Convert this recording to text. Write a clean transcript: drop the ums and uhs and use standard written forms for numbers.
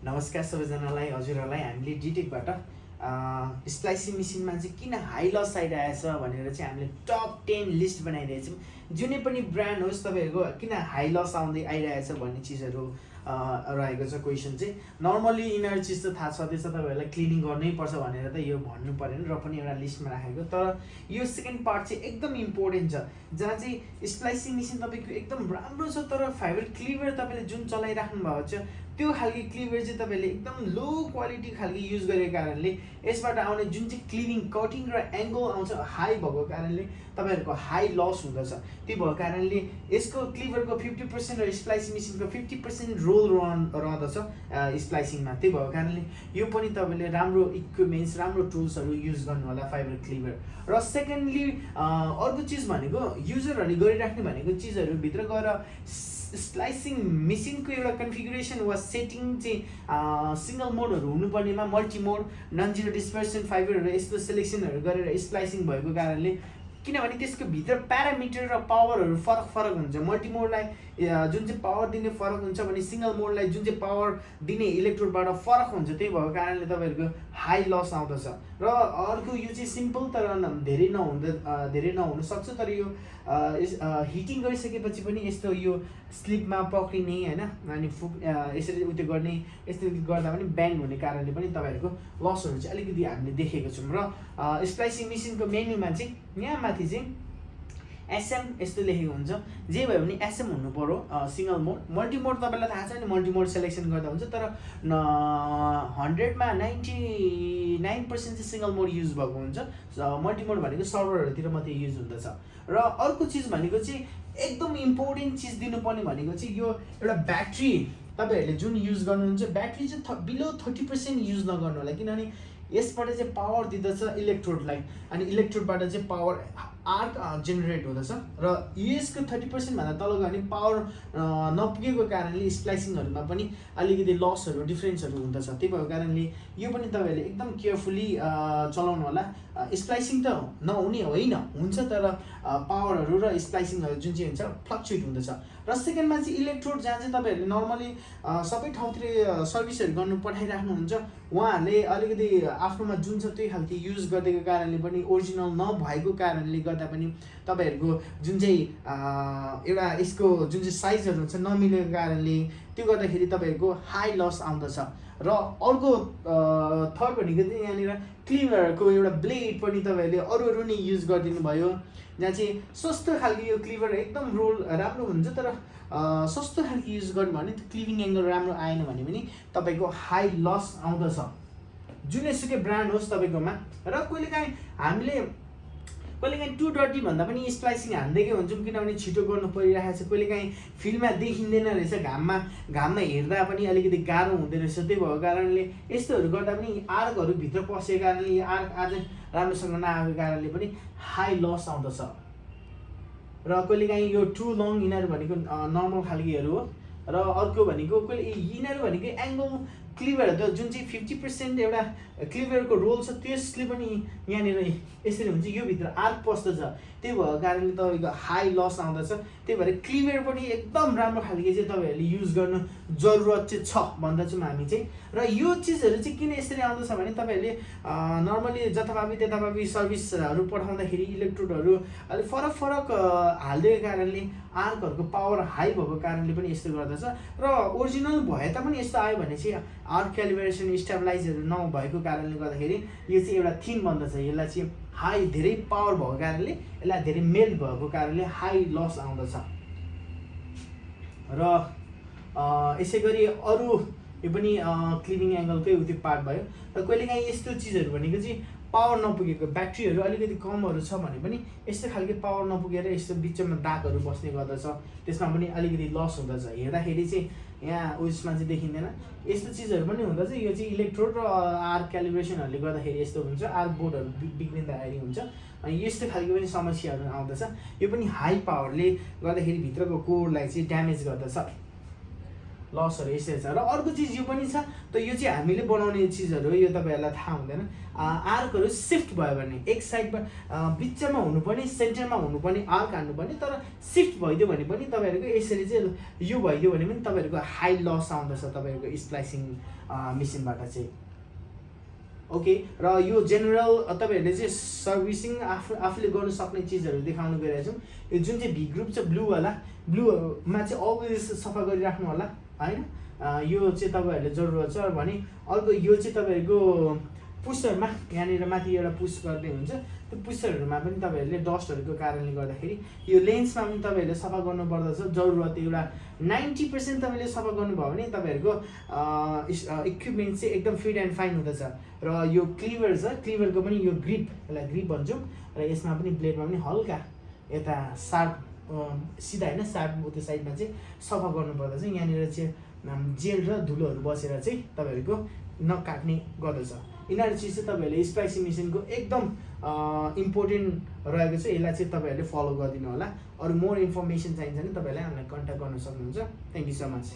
नमस्कार सबैजनालाई हजुरहरूलाई हामीले डिटेकबाट स्प्लाइसिङ मेसिनमा चाहिँ किन हाई लस आइरहेछ भनेर चाहिँ हामीले टप 10 लिस्ट बनाइरहेछौँ। जुनै पनि ब्रान्ड होस् तपाईँहरूको किन हाई लस आइरहेछ भन्ने चिजहरू रहेको छ। क्वेसन चाहिँ नर्मली यिनीहरू चिज त थाहा छँदैछ तपाईँहरूलाई, क्लिनिङ गर्नै पर्छ भनेर त यो भन्नु परेन, र पनि एउटा लिस्टमा राखेको। तर यो सेकेन्ड पार्ट चाहिँ एकदम इम्पोर्टेन्ट छ, जहाँ चाहिँ स्प्लाइसिङ मेसिन तपाईँको एकदम राम्रो छ, तर फाइबर क्लिभर तपाईँले जुन चलाइराख्नु भएको छ त्यो खालको क्लिभर चाहिँ तपाईँले एकदम लो क्वालिटी खालको युज गरेको कारणले यसबाट आउने जुन चाहिँ क्लिनिङ कटिङ र एङ्गल आउँछ हाई भएको कारणले तपाईँहरूको हाई लस हुँदछ। त्यो भएको कारणले यसको क्लिभरको 50% र स्प्लाइसिङ मेसिनको 50% रोल रहँदछ स्प्लाइसिङमा। त्यही भएको कारणले यो पनि तपाईँले राम्रो इक्विपमेन्ट्स राम्रो टुल्सहरू युज गर्नु होला फाइबर क्लिभर। र सेकेन्डली अर्को चिज भनेको युजरहरूले गरिराख्ने भनेको चिजहरूभित्र गएर स्प्लाइसिङ मेसिनको एउटा कन्फिगुरेसन वा सेटिङ चाहिँ सिङ्गल मोडहरू हुनुपर्नेमा मल्टी मोड नन जिरो डिस्पर्सन फाइबरहरू यस्तो सेलेक्सनहरू गरेर स्प्लाइसिङ भएको कारणले, किनभने त्यसको भित्र प्यारामिटर र पावरहरू फरक हुन्छ। मल्टी मोडलाई जुन चाहिँ पावर दिने फरक हुन्छ भने सिङ्गल मोडलाई जुन चाहिँ पावर दिने इलेक्ट्रोडबाट फरक हुन्छ। त्यही भएको कारणले तपाईँहरूको हाई लस आउँदछ। र अर्को यो चाहिँ सिम्पल तर धेरै नहुन सक्छ, तर यो हिटिङ गरिसकेपछि पनि यस्तो यो स्लिपमा पक्रिने होइन, अनि यसरी उत्यो गर्ने, यस्तो गर्दा पनि ब्यान्ड हुने कारणले पनि तपाईँहरूको लसहरू चाहिँ अलिकति हामीले देखेको छौँ। र स्प्लाइसिङ मेसिनको मेन्युमा चाहिँ यहाँ माथि चाहिँ एसएम यस्तो लेखेको हुन्छ। जे भयो भने एसएम हुनु पर्यो सिङ्गल मोड। मल्टी मोड तपाईँलाई थाहा छ नि, मल्टी मोड सेलेक्सन गर्दा हुन्छ, तर 100मा 99% चाहिँ सिङ्गल मोड युज भएको हुन्छ। मल्टी मोड भनेको सर्भरहरूतिर मात्रै युज हुँदछ। र अर्को चिज भनेको चाहिँ एकदम इम्पोर्टेन्ट चिज दिनुपर्ने भनेको चाहिँ यो एउटा ब्याट्री तपाईँहरूले जुन युज गर्नुहुन्छ, ब्याट्री चाहिँ बिलो 30% युज नगर्नु होला, किनभने यसबाट चाहिँ पावर दिँदछ इलेक्ट्रोडलाई, अनि इलेक्ट्रोडबाट चाहिँ पावर आर्क जेनेरेट हुँदछ। र युएसको 30% भन्दा तल गयो भने पावर नपुगेको कारणले स्प्लाइसिङहरूमा पनि अलिकति लसहरू डिफ्रेन्सहरू हुँदछ। त्यही भएको कारणले यो पनि तपाईँहरूले एकदम केयरफुली चलाउनु होला। स्प्लाइसिङ त नहुने होइन, हुन्छ, तर पावरहरू र स्प्लाइसिङहरू जुन चाहिँ हुन्छ फ्लक्चुएट हुँदछ। र सेकेन्डमा चाहिँ इलेक्ट्रोड, जहाँ चाहिँ तपाईँहरूले नर्मली सबै ठाउँतिर सर्भिसहरू गर्नु पठाइराख्नुहुन्छ, उहाँहरूले अलिकति आफ्नोमा जुन छ त्यही खालको युज गरिदिएको कारणले पनि ओरिजिनल नभएको कारणले गर्दा पनि तपाईँहरूको जुन चाहिँ एउटा यसको जुन चाहिँ साइजहरू हुन्छ नमिलेको कारणले त्यो गर्दाखेरि तपाईँहरूको हाई लस आउँदछ। र अर्को थर्ड भनेको चाहिँ यहाँनिर क्लिभरको एउटा ब्लेड पनि तपाईँहरूले अरू नै युज गरिदिनु भयो, जहाँ चाहिँ सस्तो खालको यो क्लिभर एकदम रोल राम्रो हुन्छ, तर सस्तो खालको युज गर्नु भने त्यो क्लिभिङ एङ्गल राम्रो आएन भने पनि तपाईँको हाई लस आउँदछ, जुनैसुकै ब्रान्ड होस् तपाईँकोमा। र कहिलेकाहीँ टु डर्टी भन्दा पनि स्प्लाइसिङ हान्दैकै हुन्छौँ, किनभने छिटो गर्नु परिरहेको छ। कहिलेकाहीँ फिल्डमा देखिँदैन रहेछ, घाममा हेर्दा पनि अलिकति गाह्रो हुँदैन रहेछ। त्यही भएको कारणले यस्तोहरू गर्दा पनि आर्कहरू भित्र पसेको कारणले आर्क आज राम्रोसँग नआएको कारणले पनि हाई लस आउँदछ। र कहिलेकाहीँ यो टु लङ यिनीहरू भनेको नर्मल खालकोहरू हो। र अर्को भनेको यिनीहरू भनेको एङ्गल क्लिभर त जुन चाहिँ 50% एउटा क्लिभरको रोल छ त्यसले पनि यहाँनिर यसरी हुन्छ, यो भित्र आर्क पस्दछ। त्यही भएको कारणले तपाईँको हाई लस आउँदछ। त्यही भएर क्लिभर पनि एकदम राम्रो खालको चाहिँ तपाईँहरूले युज गर्नु जरुरत चाहिँ छ भन्दछौँ हामी चाहिँ। र यो चिजहरू चाहिँ किन यसरी आउँदछ भने तपाईँहरूले नर्मली जताभावी त्यताभावी सर्भिसहरू पठाउँदाखेरि इलेक्ट्रोडहरू अलिक फरक हालिदिएको कारणले आर्कहरूको पावर हाई भएको कारणले पनि यस्तो गर्दछ। र ओरिजिनल भए तापनि यस्तो आयो भने चाहिँ आर्क क्यालिब्रेसन स्टेबलाइजरहरू नभएको कारणले गर्दाखेरि यो चाहिँ एउटा थिन बन्दछ। यसलाई चाहिँ हाई धेरै पावर भएको कारणले, यसलाई धेरै मेल्ट भएको कारणले हाई लस आउँदछ। र यसै गरी अरू यो पनि क्लिनिङ एङ्गलकै उत्यो पार्ट भयो। र कहिलेकाहीँ यस्तो चिजहरू भनेको चाहिँ पावर नपुगेको ब्याट्रीहरू अलिकति कमहरू छ भने पनि यस्तो खालको पावर नपुगेर यस्तो बिचमा दागहरू बस्ने गर्दछ, त्यसमा पनि अलिकति लस हुँदछ। हेर्दाखेरि चाहिँ यहाँ उयसमा चाहिँ देखिँदैन, यस्तो चिजहरू पनि हुँदछ। यो चाहिँ इलेक्ट्रोड र आर्क क्यालिब्रेसनहरूले गर्दाखेरि यस्तो हुन्छ, आर्क बोर्डहरू बिग्रिँदाखेरि हुन्छ, अनि यस्तो खालको पनि समस्याहरू आउँदछ। यो पनि हाई पावरले गर्दाखेरि भित्रको कोरलाई चाहिँ ड्यामेज गर्दछ। लसहरू यसरी छ। र अर्को चिज यो पनि छ, त यो चाहिँ हामीले बनाउने चिजहरू यो तपाईँहरूलाई थाहा हुँदैन। आर्कहरू सिफ्ट भयो भने एक साइडमा बिचमा हुनुपर्ने सेन्टरमा हुनुपर्ने आर्क हान्नुपर्ने, तर सिफ्ट भइदियो भने पनि तपाईँहरूको यसरी चाहिँ यो भइदियो भने पनि तपाईँहरूको हाई लस आउँदछ तपाईँहरूको स्प्लाइसिङ मेसिनबाट चाहिँ। ओके, र यो जेनरल तपाईँहरूले चाहिँ सर्भिसिङ आफूले गर्नु सक्ने चिजहरू देखाउनु गइरहेको छौँ। यो जुन चाहिँ भी ग्रुप छ ब्लूवाला, ब्लूमा चाहिँ अलवेज सफा गरिराख्नु होला होइन। यो चाहिँ तपाईँहरूले जरुरत छ भने अर्को यो चाहिँ तपाईँहरूको पुसरमा यहाँनिर माथि एउटा पुस गर्ने हुन्छ, त्यो पुसहरूमा पनि तपाईँहरूले डस्टहरूको कारणले गर्दाखेरि यो लेन्समा पनि तपाईँहरूले सफा गर्नुपर्दछ। जरुरत एउटा 90% तपाईँले सफा गर्नुभयो भने तपाईँहरूको इक्विपमेन्ट चाहिँ एकदम फिट एन्ड फाइन हुँदछ। र यो क्लिभर छ, क्लिभरको पनि यो ग्रिप, यसलाई ग्रिप भन्छौँ, र यसमा पनि ब्लेडमा पनि हल्का यता सार्प सिधा होइन सार्प त्यो साइडमा चाहिँ सफा गर्नुपर्दछ। यहाँनिर चाहिँ जेल र धुलोहरू बसेर चाहिँ तपाईँहरूको नकाट्ने गर्दछ। यिनीहरू चिज चाहिँ तपाईँहरूले स्प्लाइसिङ मेसिनको एकदम इम्पोर्टेन्ट रहेको छ। यसलाई चाहिँ तपाईँहरूले फलो गरिदिनु होला। अरू मोर इन्फर्मेसन चाहिन्छ भने तपाईँहरूले हामीलाई कन्ट्याक्ट गर्न सक्नुहुन्छ। Thank you so much.